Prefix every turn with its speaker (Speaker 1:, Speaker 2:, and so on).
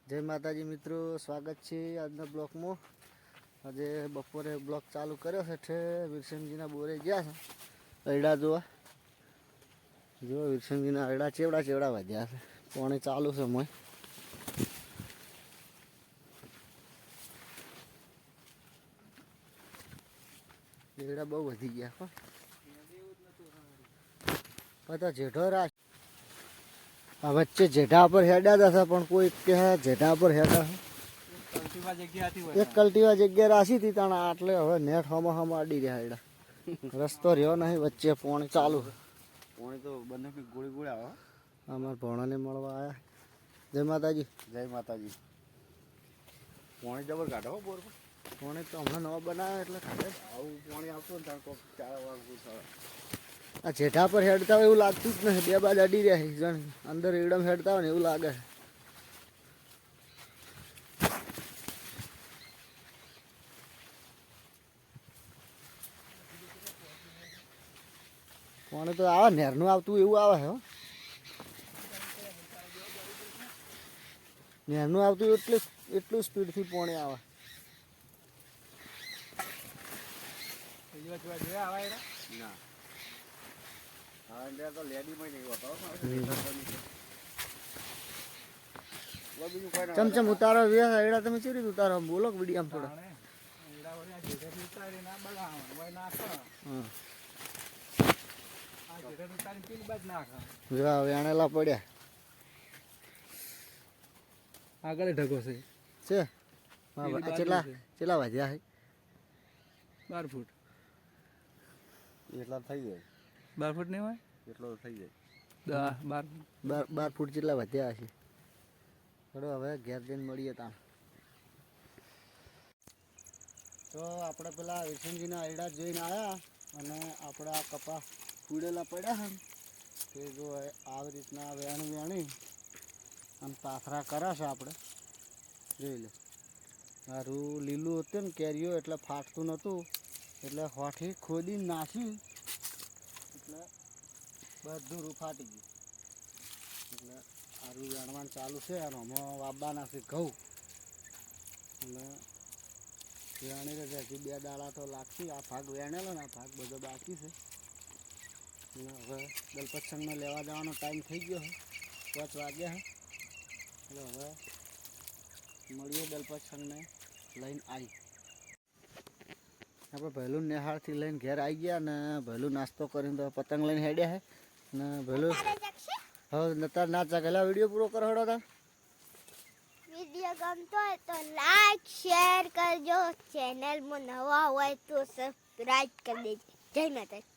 Speaker 1: જય માતાજી મિત્રો, સ્વાગત છે આજના બ્લોકમાં। આજે બપોરે બ્લોક ચાલુ કર્યો છે ઠે વિરસંગજીના બોરે ગયા છે અયડા જોવા। જો વિરસંગજીના અયડા ચેવડા ચેવડા વધ્યા છે, પાણી ચાલુ છે મોય। અયડા બહુ વધી ગયા હો, પતા જેઠો રાખ આ વચ્ચે જેઠા પર હેડ્યા હતા પણ કોઈ કે જેઠા પર હેડા એક કલ્ટીવા જગ્યા રાશી હતી તાણા આટલે હવે નેટ હમ અડી રહ્યા એડા રસ્તો રહ્યો નહીં, વચ્ચે પાણી ચાલુ છે।
Speaker 2: પાણી તો બંને ગોળી ગોળી આવે।
Speaker 1: અમારા ભોણાને મળવા આવ્યા। જય માતાજી।
Speaker 2: જય માતાજી। પાણી જબર કાઢો હો બોર પર।
Speaker 1: પાણી તો હમણાં નવા બનાવે એટલે કાઢે।
Speaker 2: આવું પાણી આવતું ને તાણ કોક 4 વાગે
Speaker 1: આ જેઠા પર હેડતા હોય એવું લાગતું જ નથી, બે બાદ અડી રહ્યા જણ અંદર એકદમ હેડતા હોય ને એવું લાગે। પાણી તો આવે નેરનું આવતું એવું આવે છે, નેરનું આવતું એટલું સ્પીડથી પાણી આવે।
Speaker 2: ના હા અંદર તો લેડીમાં નહીં હોતો। બીજું કોઈ ના
Speaker 1: ચમચમ ઉતારો એડા તમે ચેવી રીતે ઉતારો બોલો વિડીયો થોડો। હા વેણેલા પડ્યા
Speaker 3: આગળ ઢગો છે
Speaker 1: ચેલા વાજ્યા છે
Speaker 3: 12 ફૂટ
Speaker 2: એટલા થઈ જાય।
Speaker 3: 12 ફૂટ નહીં હોય
Speaker 2: એટલો થઈ જાય
Speaker 1: 12 ફૂટ જેટલા વધ્યા હશે। ચલો હવે ઘેર જઈને મળીએ ત્યાં। તો આપણે પેલા વિરસંગજીના અયડા જોઈને આવ્યા અને આપણા કપા ફૂડેલા પડ્યા છે ને તે જો આવી રીતના વેણી અને પાથરા કર્યા છે આપણે જોઈ લે। મારું લીલું હતું ને કેરીઓ એટલે ફાટતું નહોતું એટલે હોઠી ખોદી નાખી એટલે બધું રૂ ફાટી ગયું। એટલે સારું વેણવાનું ચાલુ છે અને આમાં વાવવાના છે ઘઉં અને વેણી રહે હજી 2 દાડા તો લાગશે। આ ભાગ વેણેલો ને આ ભાગ બધો બાકી છે અને હવે દલપતસંગને લેવા જવાનો ટાઈમ થઈ ગયો છે, 5 વાગ્યા છે। એટલે હવે મળીએ દલપતસંગને લઈને આવી। આપણે પહેલું નેહાળથી લઈને ઘેર આવી ગયા ને પહેલું નાસ્તો કરીને તો પતંગ લઈને હેડ્યા છે ને પહેલું હવે નતા ના ચાકેલા વિડીયો પૂરો કરો હડો તાર।
Speaker 4: વિડીયો ગમતો હોય તો લાઈક શેર કરજો, ચેનલમાં નવા હોય તો સબસ્ક્રાઇબ કરી દેજો। જય માતાજી।